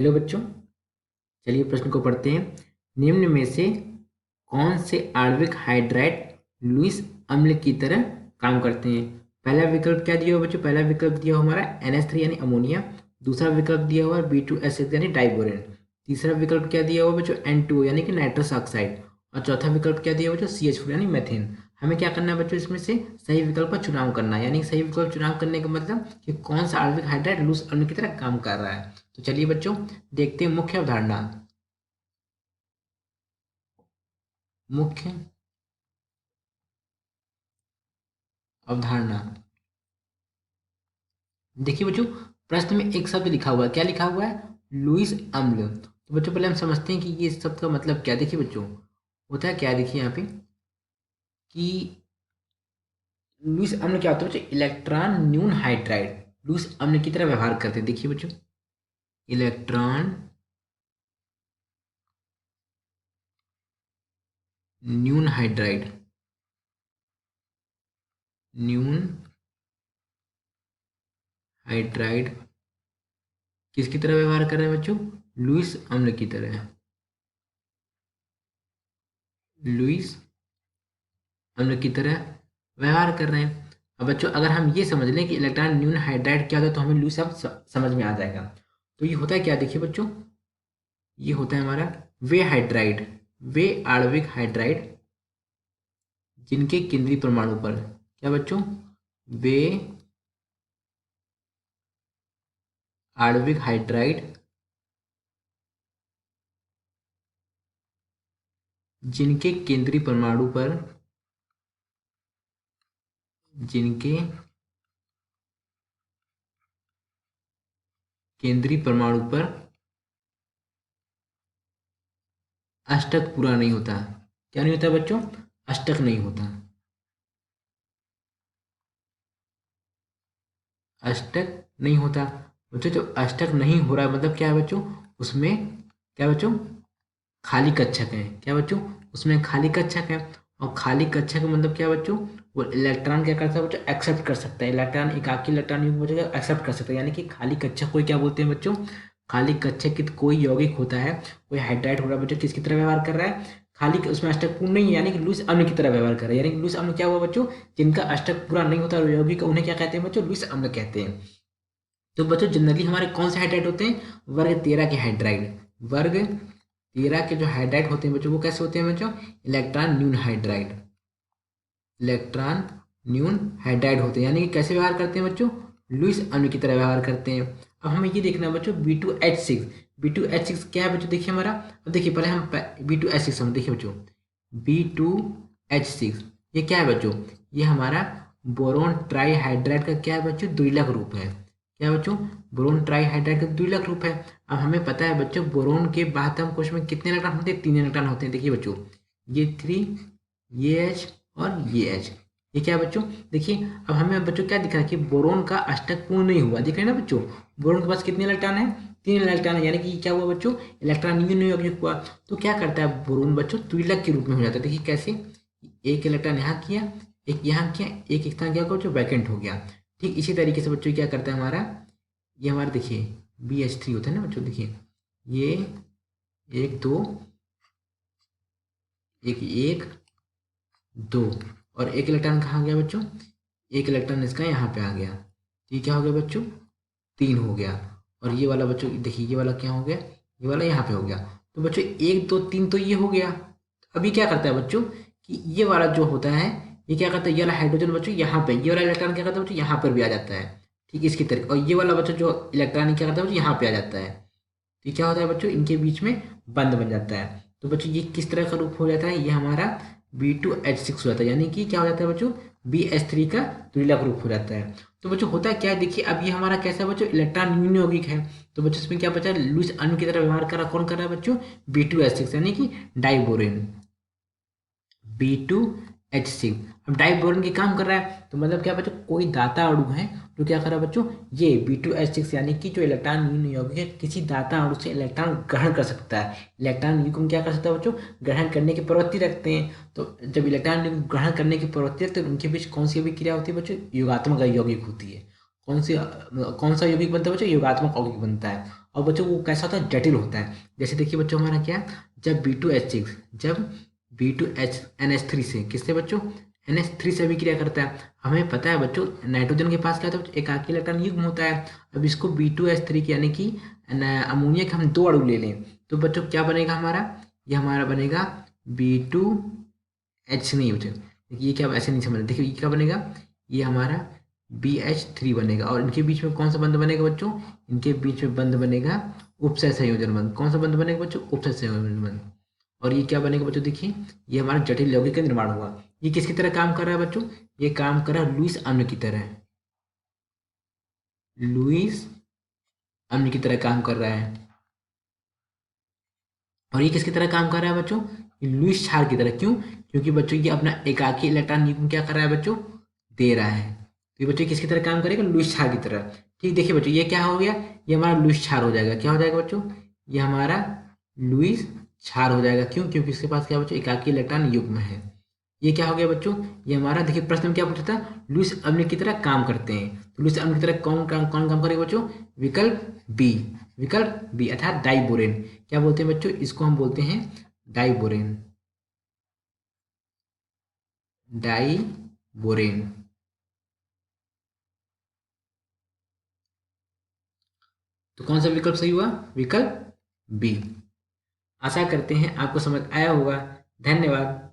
Hello बच्चों, चलिए प्रश्न को पढ़ते हैं। निम्न में से कौन से आणविक हाइड्राइड लुईस अम्ल की तरह काम करते हैं? पहला विकल्प क्या दिया हुआ बच्चों? पहला विकल्प दिया हुआ हमारा NH3 यानी अमोनिया। दूसरा विकल्प दिया हुआ B2H6 यानी डाइबोरेन। तीसरा विकल्प क्या दिया हुआ बच्चों? N2O यानी कि नाइट्रस ऑक्साइड। और चौथा विकल्प क्या दिया हुआ बच्चों? CH4 यानी मेथेन। हमें क्या करना है बच्चों? इसमें से सही विकल्प का चुनाव करना है। यानी सही विकल्प चुनाव करने का मतलब कि कौन सा आणविक हाइड्राइड लुईस अम्ल की तरह काम कर रहा है। तो चलिए बच्चों, देखते हैं मुख्य अवधारणा। मुख्य अवधारणा। देखिए बच्चों, प्रश्न में एक शब्द लिखा हुआ है। क्या लिखा हुआ है? लुईस अम्ल। तो बच्चों पहले हम समझते हैं कि ये शब्द का मतलब क्या है। देखिए बच्चों, होता है क्या, देखिए यहाँ पे कि लुईस अम्ल क्या होता है बच्चों? इलेक्ट्रॉन न्यून हाइड्राइड लुईस अम्ल की तरह व्यवहार करते हैं। देखिए बच्चों, इलेक्ट्रॉन न्यून हाइड्राइड, न्यून हाइड्राइड किसकी तरह व्यवहार कर रहे हैं बच्चों? लुईस अम्ल की तरह। लुईस अम्ल की तरह व्यवहार कर रहे हैं। अब बच्चों अगर हम ये समझ लें कि इलेक्ट्रॉन न्यून हाइड्राइड क्या होता है तो हमें लुईस अम्ल समझ में आ जाएगा। तो ये होता है क्या? देखिए बच्चों, ये होता है हमारा वे हाइड्राइड, वे आणविक हाइड्राइड जिनके केंद्रीय परमाणु पर, क्या बच्चों? वे आणविक हाइड्राइड जिनके केंद्रीय परमाणु पर, जिनके केंद्रीय परमाणु पर अष्टक पूरा नहीं होता। क्या नहीं होता बच्चों? अष्टक नहीं होता। अष्टक नहीं होता। बच्चों जो अष्टक नहीं हो रहा है मतलब क्या है बच्चों? उसमें क्या बच्चों? खाली कक्षक है। क्या बच्चों? उसमें खाली कक्षक है। और खाली कक्षक का मतलब क्या बच्चों? वो इलेक्ट्रॉन क्या करता है बच्चों? एक्सेप्ट कर सकता है। इलेक्ट्रॉन एकाकी इलेक्ट्रॉन युग्म बच्चों एक्सेप्ट कर सकता है। यानी कि खाली कक्षक को क्या बोलते हैं बच्चों? खाली कक्षक की कोई यौगिक होता है, कोई हाइड्राइड हो रहा है बच्चों, किसकी तरह व्यवहार कर रहा है? खाली उसमें अष्टक पूर्ण नहीं है, यानी कि लुईस अम्ल की तरह व्यवहार कर रहा है। यानी कि लुईस अम्ल क्या हुआ बच्चों? जिनका अष्टक पूरा नहीं होता यौगिक, उन्हें क्या कहते हैं बच्चों? लुईस अम्ल कहते हैं। तो बच्चों जनरली हमारे कौन से हाइड्राइड होते हैं? वर्ग 13 के हाइड्राइड। वर्ग 13 के जो हाइड्राइड होते हैं बच्चों वो कैसे होते हैं बच्चों? इलेक्ट्रॉन न्यून हाइड्राइड। इलेक्ट्रॉन न्यून हाइड्राइड होते हैं। यानी कि कैसे व्यवहार करते हैं बच्चों? लुईस अणु की तरह व्यवहार करते हैं। अब हमें ये देखना है बच्चों B2H6। B2H6 क्या है बच्चों? देखिए हमारा, अब देखिए पहले हम B2H6 हम देखिए बच्चों, B2H6 ये क्या है बच्चों? ये हमारा बोरोन ट्राईहाइड्राइड का क्या है बच्चों? द्विलक रूप है। क्या है बच्चों? बोरोन ट्राईहाइड्राइड का द्विलक रूप है। अब हमें पता है बच्चों बोरोन के बाह्यतम कोश में कितने इलेक्ट्रॉन होते हैं? 3 इलेक्ट्रॉन होते हैं। देखिए बच्चों, ये 3, ये H और ये H। ये क्या है बच्चों? देखिए अब हमें बच्चों क्या दिख रहा है कि बोरोन का अष्टक पूर्ण नहीं हुआ। दिख रहे हैं ना बच्चों? बोरोन के पास कितने इलेक्ट्रॉन है? 3 इलेक्ट्रॉन है। यानी कि क्या हुआ बच्चों? इलेक्ट्रॉन न्यून यौगिक हुआ। तो क्या करता है बोरोन बच्चों? द्विलक के रूप में हो जाता है। देखिए कैसे, एक इलेक्ट्रॉन यहाँ किया, एक यहाँ किया, एक स्थान क्या बच्चों? वैकेंट हो गया। ठीक इसी तरीके से बच्चों क्या करता है हमारा, ये हमारा देखिए BH3 होता है ना बच्चों। देखिए ये 1 2, एक एक 2, और एक इलेक्ट्रॉन कहाँ गया बच्चों? एक इलेक्ट्रॉन इसका यहाँ पे आ गया। तो ये क्या हो गया बच्चों? 3 हो गया। और ये वाला बच्चों देखिए, ये वाला क्या हो गया? ये वाला यहाँ पे हो गया। तो बच्चों 1 2 3 तो ये हो गया। अभी क्या करता है बच्चों कि ये वाला जो होता है, ये क्या करता है? ये वाला हाइड्रोजन बच्चों यहाँ पे, ये वाला इलेक्ट्रॉन क्या करता है बच्चों? यहाँ पर भी आ जाता है। ठीक इसकी तरह, और ये वाला बच्चों जो इलेक्ट्रॉन क्या करता है बच्चों? यहाँ पे आ जाता है। तो ये क्या होता है बच्चों? इनके बीच में बंध बन जाता है। तो बच्चों ये किस तरह का रूप हो जाता है? ये हमारा B2H6 हो जाता है। यानी कि क्या हो जाता है बच्चों? BH3 का द्विलक रूप हो जाता है। तो बच्चों होता है क्या है? देखिए अब ये हमारा कैसा है बच्चों? इलेक्ट्रॉन न्यून यौगिक है। तो बच्चों इसमें क्या बचा? लुईस अणु की तरह व्यवहार कर रहा, कौन कर रहा है बच्चों? B2H6 यानी कि डाइबोरेन। B2H6 अब डाइबोरेन के काम कर रहा है। तो मतलब क्या बच्चों? कोई दाता अणु है जो क्या कर रहा है बच्चों? ये B2H6 यानी कि जो इलेक्ट्रॉन न्यून यौगिक है, किसी दाता अणु से इलेक्ट्रॉन ग्रहण कर सकता है। इलेक्ट्रॉन युग्म क्या कर सकता है बच्चों? ग्रहण करने की प्रवृत्ति रखते हैं। तो जब इलेक्ट्रॉन ग्रहण करने की प्रवृत्ति रखते हैं तो उनके बीच कौन सी अभिक्रिया होती है बच्चों? योगात्मक यौगिक होती है। कौन सा यौगिक बनता है बच्चों? योगात्मक यौगिक बनता है। और बच्चों वो कैसा होता है? जटिल होता है। जैसे देखिए बच्चों हमारा क्या है, जब B2H6 जब B2NH3 से किससे बच्चों? NH3 से अभिक्रिया करता है। हमें पता है बच्चों नाइट्रोजन के पास क्या होता है बच्चों? एकाकी इलेक्ट्रॉन युग्म होता है। अब इसको B2H3 की यानी कि अमोनिया के हम 2 अणु ले लें तो बच्चों क्या बनेगा हमारा? ये हमारा बनेगा B2H नहीं बच्चों, देखिए ये क्या, ऐसे नहीं समझना, देखिए ये क्या बनेगा? ये हमारा BH3 बनेगा। और इनके बीच में कौन सा बंध बनेगा बच्चों? इनके बीच में बंध बनेगा उपसय संयोजन बंध। कौन सा बंध बनेगा बच्चों? उपसय संयोजन बंध। और ये क्या बनेगा बच्चों? देखिए ये हमारा जटिल यौगिक का निर्माण हुआ। ये किसकी तरह काम कर रहा है बच्चों? ये काम कर रहा है लुईस अम्ल की तरह। लुईस अम्ल की तरह काम कर रहा है। और ये किसकी तरह काम कर रहा है बच्चों? ये लुईस क्षार की तरह। क्यों? क्योंकि बच्चों ये अपना एकाकी इलेक्ट्रॉन युग्म क्या कर रहा है बच्चों? दे रहा है। तो ये बच्चों किसकी तरह काम करेगा? लुईस क्षार की तरह। ठीक, देखिए बच्चों ये क्या हो गया? ये हमारा लुईस क्षार हो जाएगा। क्या हो जाएगा बच्चों? ये हमारा लुईस क्षार हो जाएगा। क्यों? क्योंकि इसके पास क्या बच्चों? एकाकी इलेक्ट्रॉन युग्म है। ये क्या हो गया बच्चों? ये हमारा देखिए प्रश्न में क्या पूछा था? लुईस अम्ल की तरह काम करते हैं। तो लुईस अम्ल की तरह कौन काम करेगा बच्चों? विकल्प बी। विकल्प बी अर्थात डाइबोरेन। क्या बोलते हैं बच्चों? इसको हम बोलते हैं डाइबोरेन। डाइबोरेन। तो कौन सा विकल्प सही हुआ? विकल्प बी। आशा करते हैं आपको समझ आया होगा। धन्यवाद।